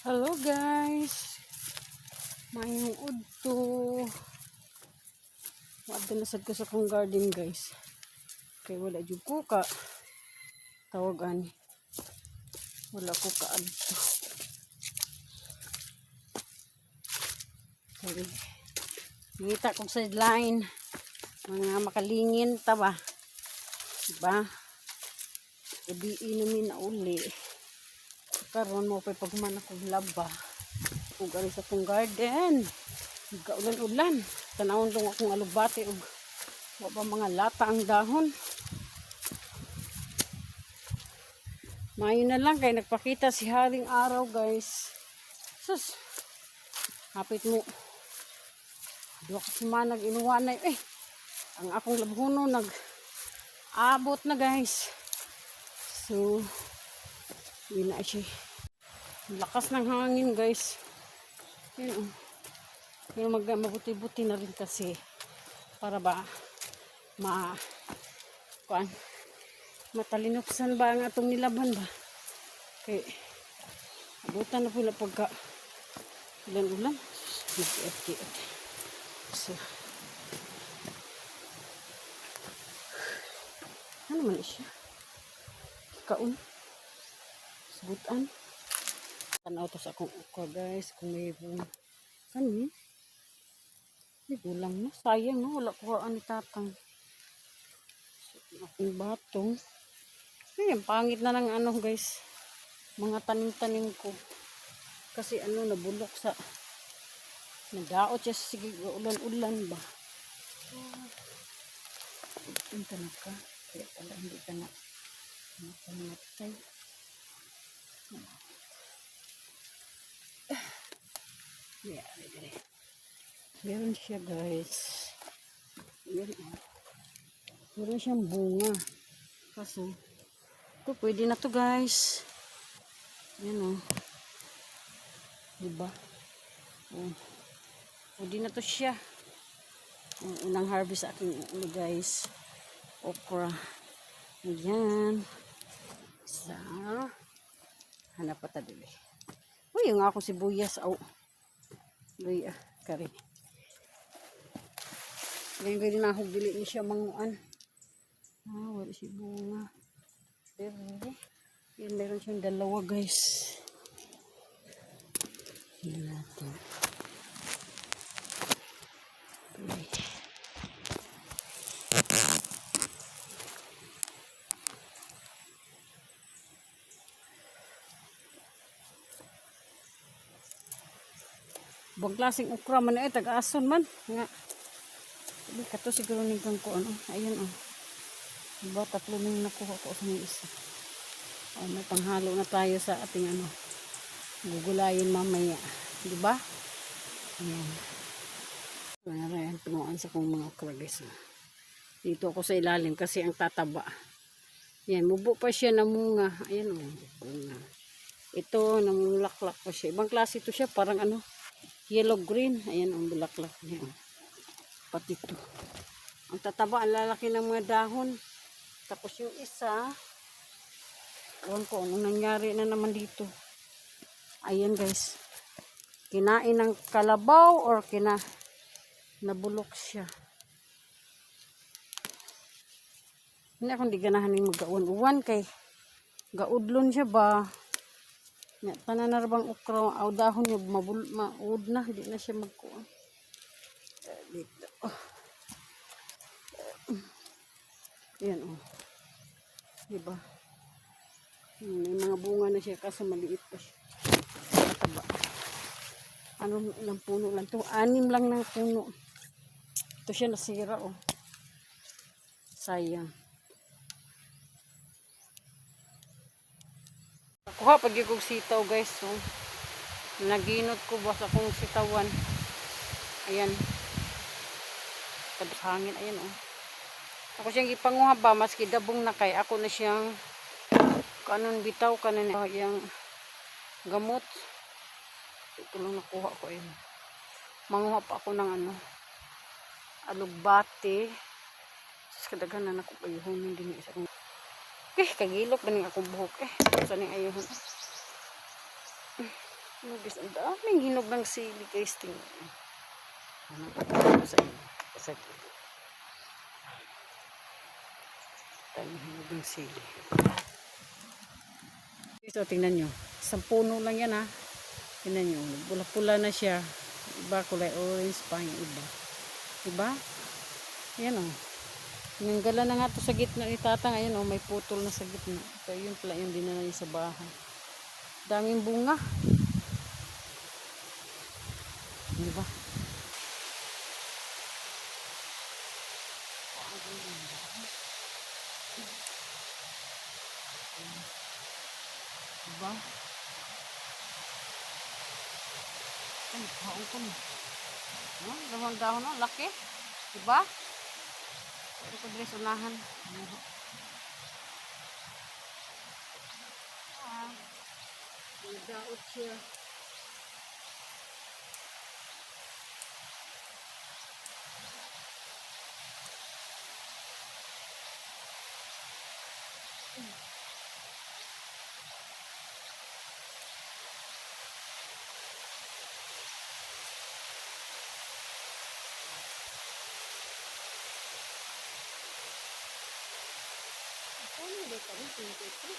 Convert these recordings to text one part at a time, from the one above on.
Hello guys, mayong udto. Wadto na sad ko sa kong garden guys. Kay wala jud ko ka tawagan. Wala ko ka adto. Sorry. Ngita kong sideline. Mga makalingin ta ba? Diba? Gabi inumin na uli. Karon mo pa pagman akong laba ug ari sa kong garden gaulan-ulan tanawon tong akong alubate ug wa pa mga lata ang dahon. Mayo na lang kay nagpakita si haring araw guys. Sus, hapit mo duha ka semana nag-inuwanay ang akong labhuno nag-abot na guys. So yun na siya. Lakas ng hangin guys. Yun. Pero mabuti-buti na rin kasi para ba matalinoksan ba ang atong nilaban ba. Kay abutan na pula pagka ulan-ulan. Nag-iat-iat. So ano man siya? Kaon. Subutan. Tanaw to sa akong ukra guys. Kung may kanin. May gulang na. Sayang na. Wala ko ni tatang. So, akong batong. Ayan, pangit na ng ano guys. Mga tanim-tanim ko. Kasi ano nabulok sa nagdaot siya sige ulan-ulan ba. Punta na ka. Kaya pala hindi ka na matay. Yeah, meron siya guys. Yan, meron siyang bunga. Kasi ito pwede na to guys. Yan diba? Pwede na to siya. Unang harvest aking guys. Okra. Ayan. Sa hanap pa tadili. Uy, yung ako sibuyas. Luya, kari. Ngayon gawin na ako dili ni siya manguan. Wala si bunga. Pero hindi. Yan, meron siyang dalawa guys. Yan natin. Bang klaseng ukra man taga-ason man nga. Hindi kato siguro ning kang ko ano. Ayun Diba tatlo nang nakuha ko sa isa. May panghalo na tayo sa ating gugulayin mamaya. Diba? Ayan. Ayan, pinuan sa kong mga ukra guys. Dito ako sa ilalim kasi ang tataba. Yan, mubo pa siya na munga. Ayan bunga. Ito, namulaklak pa siya. Ibang klase ito siya, parang yellow green. Ayan ang bulaklak niya. Pati ito. Ang tataba, ang lalaki ng mga dahon. Tapos yung isa, ewan ko anong nangyari na naman dito. Ayan guys. Kinain ng kalabaw or nabulok siya. Hindi akong di ganahan yung mag-uwan-uwan kay gaudlon siya ba. Tananarbang ukra aw dahon yung maud na, hindi na siya magkuha. Dito. Yan diba? May mga bunga na siya kasi maliit pa siya. Mataba. Ano lang puno lang to? 6 lang ng puno. Ito siya nasira Sayang. Kuha pag yung sitaw guys. Naginot ko ba sa kong sitawan. Ayan. Tapos hangin. Ayan Ako siyang ipanguha ba. Maski dabong na kay. Ako na siyang kanon bitaw. Kanon yung gamot. Ito lang nakuha ko. Ayan. Manguha pa ako ng alugbate. Tapos kadaghan na ako kayuhon. Hindi na isa kong kagilok na akong buhok. Saan yung ayuhon. Nubis, ang daming hinog ng sili guys. Tingnan. Ano ko sa inyo? Kasaglit. Daming hinog ng sili. Ito, tingnan nyo. Isang puno lang yan ha. Tingnan nyo. Pula-pula na siya. Iba kulay orange pa yung iba. Diba? Ayan o. Nanggala na nga to sa gitna ni Tatang. Ayan o. May putol na sa gitna. Ito yun pala yung dinala niya sa bahay. Daming bunga. Diba? Diba? Ay, haon ko na. No? Lamang dahon no? Laki. Diba? Ito ko dress unahan. Ah, daot siya. Ano ba kami? Ito.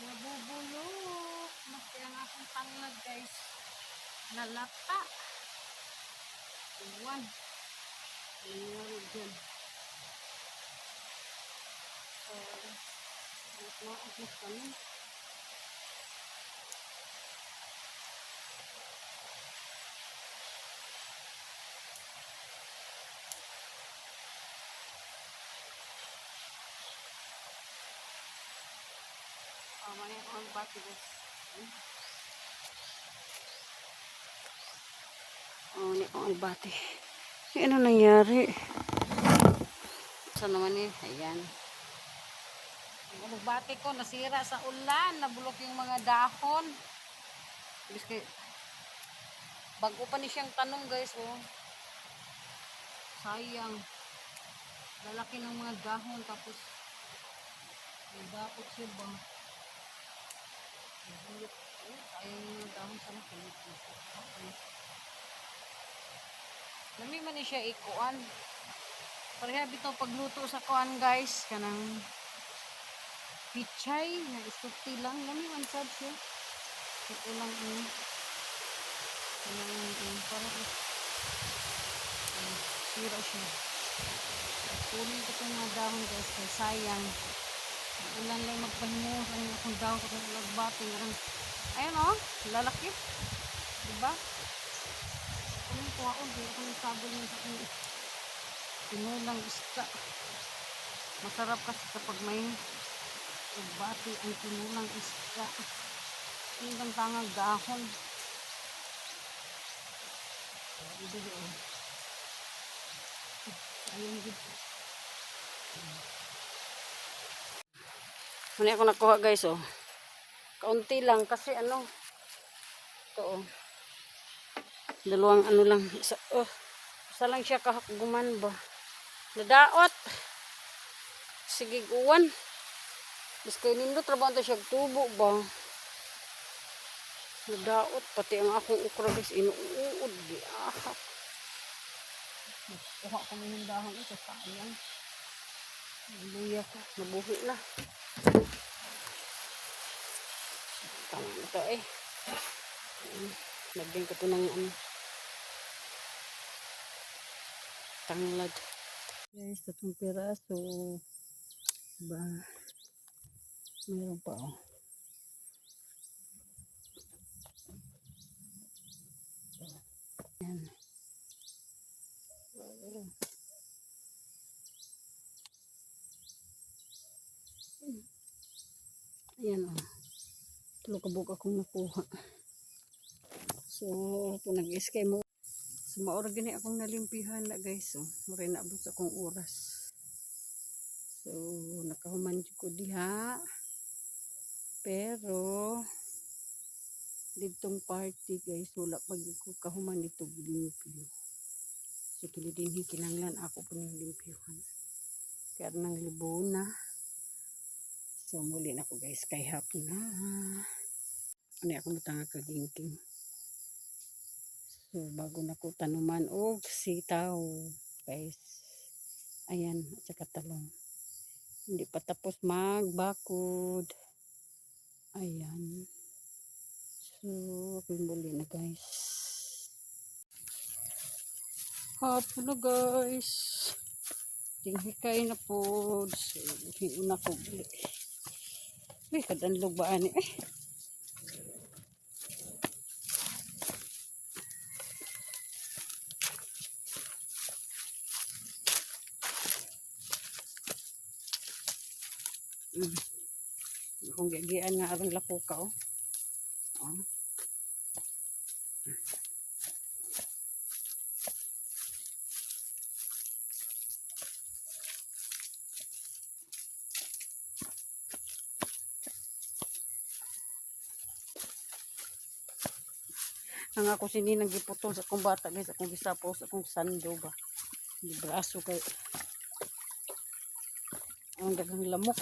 Nabubulok. Maski ang aking tanglad guys. Nalata. Iwan. Nangyari dyan. Maagos kami. May all bati guys. Ni all bati. Ano nangyari? Saan naman eh? Ayan. Ang bati ko nasira sa ulan. Nabulok yung mga dahon. Biski, bago pa ni siyang tanong guys. Oh. Sayang. Lalaki ng mga dahon. Tapos nagdapot siya ba? Nabulok. Sayang yung mga dahon. Sana pilit. Nami man ni siya ikuan. Pareha bito pagluto sa kuan guys. Kanang pichay. Nag-isukti lang. Nami man sad siya. Ito lang ini. Parang sira siya. Kunin ko itong mga dahon guys, kay sayang. Ulan lang magpahingo sa inyo kung dahon ko itong lagbati. Ayun o, lalaki. Diba? Kunin ko ako, di ako nagsabol niya sa akin. Tinulang isda. Masarap kasi kapag may lagbati ang tinulang isda. Hinggang tangang dahon. Ayun dito. Ano ako nakuha guys oh. Kaunti lang kasi ano. Ito oh. Dalawang ano lang. Isa lang siya kahakguman ba. Nadaot. Sige uwan. Mas kay nindot trabaho ito siya tubo ba. Nadaot. Pati ang akong ukra guys. Inuud. Ahak. Kuha ko ng dahon ito. Sayang. Luya ko. Nabuhi na. Tama ito eh. Lagyan ko ito ng ano. Tanglad. Guys, itong piraso. Diba? Meron pa oh. Yan. Ayan oh. Tulog akong nakuha. So, kung nag-escape mo. So, maura gani akong nalimpihan na guys. So, maray na abot akong oras. So, nakahuman ko diha. Pero, ditong party guys, wala pag ko kahuman dito limpyo. So, kilidinhin kinanglan ako po ng limpyuhan. Kaya nang libuna. So, muli na ko guys, kay hapon na. Ano ako matanga kagingking. So, bago na ko tanuman o sitaw guys. Ayan, at saka talong. Hindi pa tapos magbakod. Ayan. So, muli na guys. Hapon na guys. Tinghikay na po. So, hiuna ko buli. Uy, kadanlog ba ani eh. Kung gigian nga aron lapo ka oh. Oh. Ang ako sini nang giputol sa akong bata guys, akong gisapaw sa akong sando ba. Di braso kay ang dagang lamok.